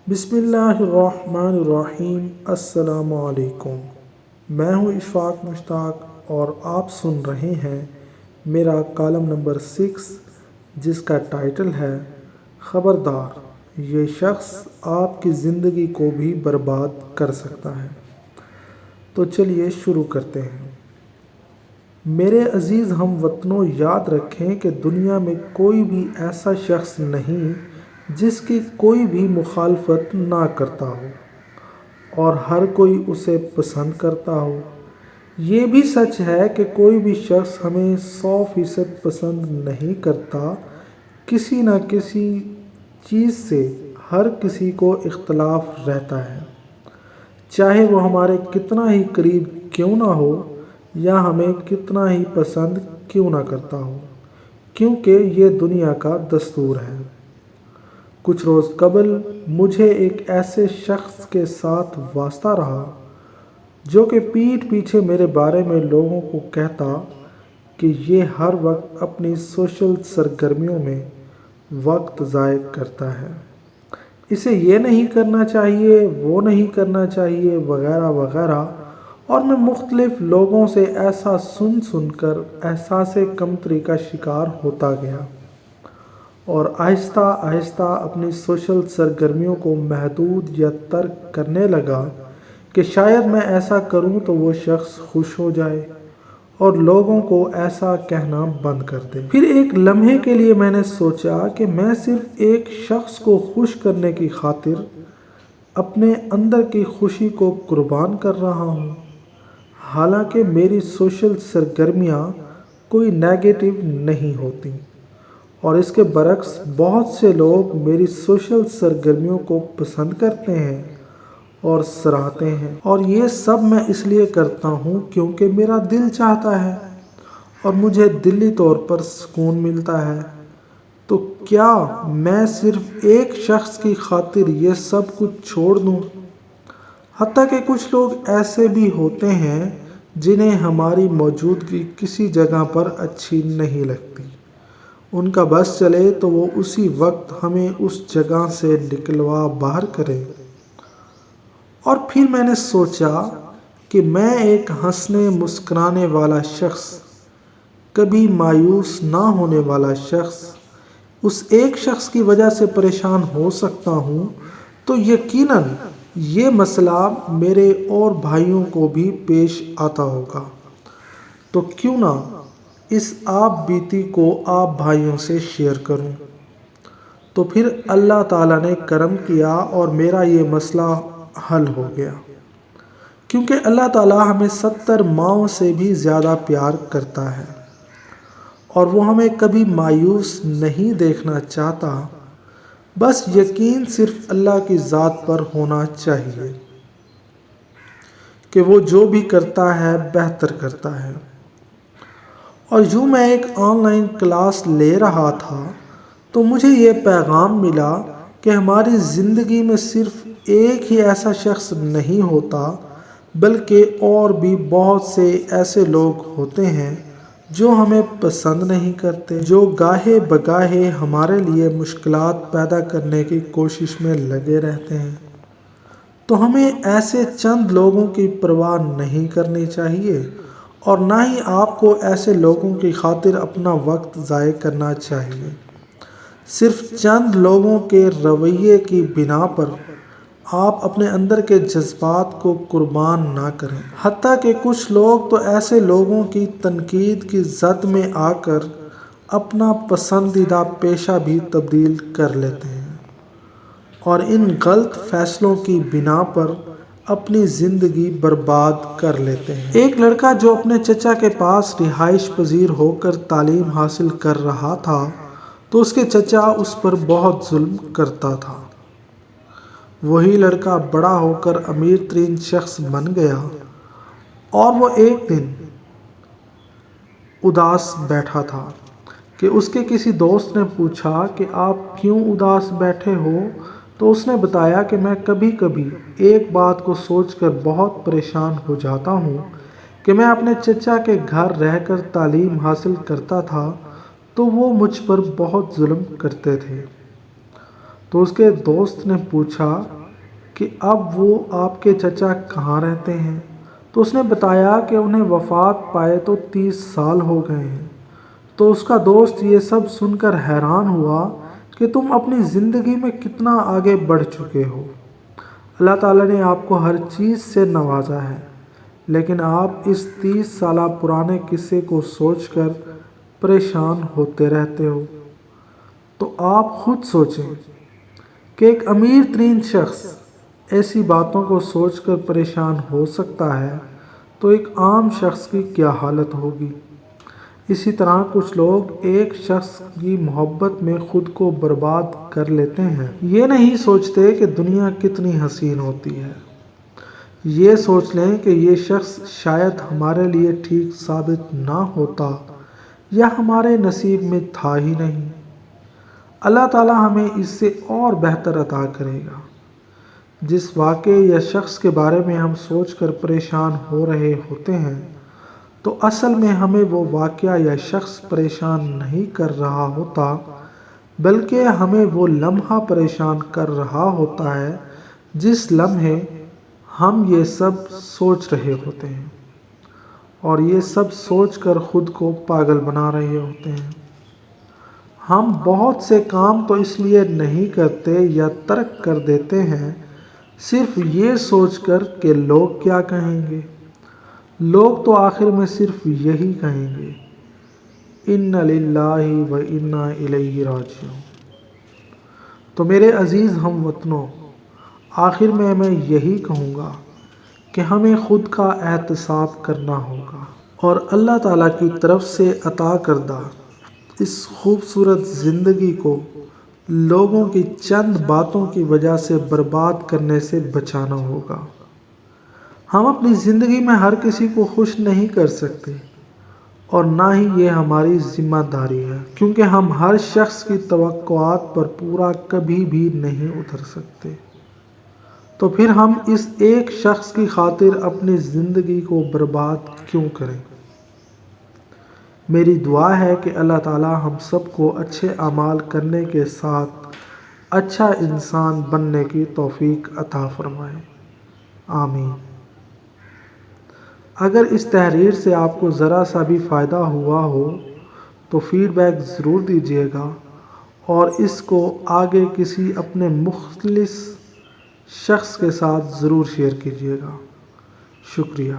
بسم اللہ الرحمن الرحیم۔ السلام علیکم۔ میں ہوں اشفاق مشتاق اور آپ سن رہے ہیں میرا کالم نمبر 6 جس کا ٹائٹل ہے خبردار، یہ شخص آپ کی زندگی کو بھی برباد کر سکتا ہے۔ تو چلیے شروع کرتے ہیں۔ میرے عزیز ہم وطنوں، یاد رکھیں کہ دنیا میں کوئی بھی ایسا شخص نہیں جس کی کوئی بھی مخالفت نہ کرتا ہو اور ہر کوئی اسے پسند کرتا ہو۔ یہ بھی سچ ہے کہ کوئی بھی شخص ہمیں 100% پسند نہیں کرتا۔ کسی نہ کسی چیز سے ہر کسی کو اختلاف رہتا ہے، چاہے وہ ہمارے کتنا ہی قریب کیوں نہ ہو یا ہمیں کتنا ہی پسند کیوں نہ کرتا ہو، کیونکہ یہ دنیا کا دستور ہے۔ کچھ روز قبل مجھے ایک ایسے شخص کے ساتھ واسطہ رہا جو کہ پیٹھ پیچھے میرے بارے میں لوگوں کو کہتا کہ یہ ہر وقت اپنی سوشل سرگرمیوں میں وقت ضائع کرتا ہے، اسے یہ نہیں کرنا چاہیے، وہ نہیں کرنا چاہیے، وغیرہ وغیرہ۔ اور میں مختلف لوگوں سے ایسا سن کر احساس کمتری کا شکار ہوتا گیا اور آہستہ آہستہ اپنی سوشل سرگرمیوں کو محدود یا ترک کرنے لگا کہ شاید میں ایسا کروں تو وہ شخص خوش ہو جائے اور لوگوں کو ایسا کہنا بند کر دے۔ پھر ایک لمحے کے لیے میں نے سوچا کہ میں صرف ایک شخص کو خوش کرنے کی خاطر اپنے اندر کی خوشی کو قربان کر رہا ہوں، حالانکہ میری سوشل سرگرمیاں کوئی نیگیٹو نہیں ہوتی، اور اس کے برعکس بہت سے لوگ میری سوشل سرگرمیوں کو پسند کرتے ہیں اور سراہتے ہیں، اور یہ سب میں اس لیے کرتا ہوں کیونکہ میرا دل چاہتا ہے اور مجھے دلی طور پر سکون ملتا ہے۔ تو کیا میں صرف ایک شخص کی خاطر یہ سب کچھ چھوڑ دوں؟ حتیٰ کہ کچھ لوگ ایسے بھی ہوتے ہیں جنہیں ہماری موجودگی کسی جگہ پر اچھی نہیں لگتی، ان کا بس چلے تو وہ اسی وقت ہمیں اس جگہ سے نکلوا باہر کرے۔ اور پھر میں نے سوچا کہ میں ایک ہنسنے مسکرانے والا شخص، کبھی مایوس نہ ہونے والا شخص، اس ایک شخص کی وجہ سے پریشان ہو سکتا ہوں، تو یقیناً یہ مسئلہ میرے اور بھائیوں کو بھی پیش آتا ہوگا۔ تو کیوں نہ اس آپ بیتی کو آپ بھائیوں سے شیئر کروں؟ تو پھر اللہ تعالیٰ نے کرم کیا اور میرا یہ مسئلہ حل ہو گیا، کیونکہ اللہ تعالیٰ ہمیں 70 ماؤں سے بھی زیادہ پیار کرتا ہے اور وہ ہمیں کبھی مایوس نہیں دیکھنا چاہتا۔ بس یقین صرف اللہ کی ذات پر ہونا چاہیے کہ وہ جو بھی کرتا ہے بہتر کرتا ہے۔ اور یوں میں ایک آن لائن کلاس لے رہا تھا تو مجھے یہ پیغام ملا کہ ہماری زندگی میں صرف ایک ہی ایسا شخص نہیں ہوتا، بلکہ اور بھی بہت سے ایسے لوگ ہوتے ہیں جو ہمیں پسند نہیں کرتے، جو گاہے بگاہے ہمارے لیے مشکلات پیدا کرنے کی کوشش میں لگے رہتے ہیں۔ تو ہمیں ایسے چند لوگوں کی پرواہ نہیں کرنی چاہیے اور نہ ہی آپ کو ایسے لوگوں کی خاطر اپنا وقت ضائع کرنا چاہیے۔ صرف چند لوگوں کے رویے کی بنا پر آپ اپنے اندر کے جذبات کو قربان نہ کریں۔ حتیٰ کہ کچھ لوگ تو ایسے لوگوں کی تنقید کی زد میں آ کر اپنا پسندیدہ پیشہ بھی تبدیل کر لیتے ہیں اور ان غلط فیصلوں کی بنا پر اپنی زندگی برباد کر لیتے ہیں۔ ایک لڑکا جو اپنے چچا کے پاس رہائش پذیر ہو کر تعلیم حاصل کر رہا تھا تو اس کے چچا اس پر بہت ظلم کرتا تھا۔ وہی لڑکا بڑا ہو کر امیر ترین شخص بن گیا اور وہ ایک دن اداس بیٹھا تھا کہ اس کے کسی دوست نے پوچھا کہ آپ کیوں اداس بیٹھے ہو؟ تو اس نے بتایا کہ میں کبھی کبھی ایک بات کو سوچ کر بہت پریشان ہو جاتا ہوں کہ میں اپنے چچا کے گھر رہ کر تعلیم حاصل کرتا تھا تو وہ مجھ پر بہت ظلم کرتے تھے۔ تو اس کے دوست نے پوچھا کہ اب وہ آپ کے چچا کہاں رہتے ہیں؟ تو اس نے بتایا کہ انہیں وفات پائے تو 30 سال ہو گئے ہیں۔ تو اس کا دوست یہ سب سن کر حیران ہوا کہ تم اپنی زندگی میں کتنا آگے بڑھ چکے ہو۔ اللہ تعالیٰ نے آپ کو ہر چیز سے نوازا ہے، لیکن آپ اس 30 سالہ پرانے قصے کو سوچ کر پریشان ہوتے رہتے ہو۔ تو آپ خود سوچیں کہ ایک امیر ترین شخص ایسی باتوں کو سوچ کر پریشان ہو سکتا ہے تو ایک عام شخص کی کیا حالت ہوگی۔ اسی طرح کچھ لوگ ایک شخص کی محبت میں خود کو برباد کر لیتے ہیں۔ یہ نہیں سوچتے کہ دنیا کتنی حسین ہوتی ہے، یہ سوچ لیں کہ یہ شخص شاید ہمارے لیے ٹھیک ثابت نہ ہوتا یا ہمارے نصیب میں تھا ہی نہیں۔ اللہ تعالیٰ ہمیں اس سے اور بہتر عطا کرے گا۔ جس واقعے یا شخص کے بارے میں ہم سوچ کر پریشان ہو رہے ہوتے ہیں تو اصل میں ہمیں وہ واقعہ یا شخص پریشان نہیں کر رہا ہوتا، بلکہ ہمیں وہ لمحہ پریشان کر رہا ہوتا ہے جس لمحے ہم یہ سب سوچ رہے ہوتے ہیں، اور یہ سب سوچ کر خود کو پاگل بنا رہے ہوتے ہیں۔ ہم بہت سے کام تو اس لیے نہیں کرتے یا ترک کر دیتے ہیں صرف یہ سوچ کر کہ لوگ کیا کہیں گے۔ لوگ تو آخر میں صرف یہی کہیں گے، اِنَّ لِلَّهِ وَإِنَّا إِلَيْهِ رَاجِعُونَ۔ تو میرے عزیز ہم وطنوں، آخر میں یہی کہوں گا کہ ہمیں خود کا احتساب کرنا ہوگا اور اللہ تعالیٰ کی طرف سے عطا کردہ اس خوبصورت زندگی کو لوگوں کی چند باتوں کی وجہ سے برباد کرنے سے بچانا ہوگا۔ ہم اپنی زندگی میں ہر کسی کو خوش نہیں کر سکتے، اور نہ ہی یہ ہماری ذمہ داری ہے، کیونکہ ہم ہر شخص کی توقعات پر پورا کبھی بھی نہیں اتر سکتے۔ تو پھر ہم اس ایک شخص کی خاطر اپنی زندگی کو برباد کیوں کریں؟ میری دعا ہے کہ اللہ تعالیٰ ہم سب کو اچھے اعمال کرنے کے ساتھ اچھا انسان بننے کی توفیق عطا فرمائے، آمین۔ اگر اس تحریر سے آپ کو ذرا سا بھی فائدہ ہوا ہو تو فیڈ بیک ضرور دیجیے گا، اور اس کو آگے کسی اپنے مخلص شخص کے ساتھ ضرور شیئر کیجیے گا۔ شکریہ۔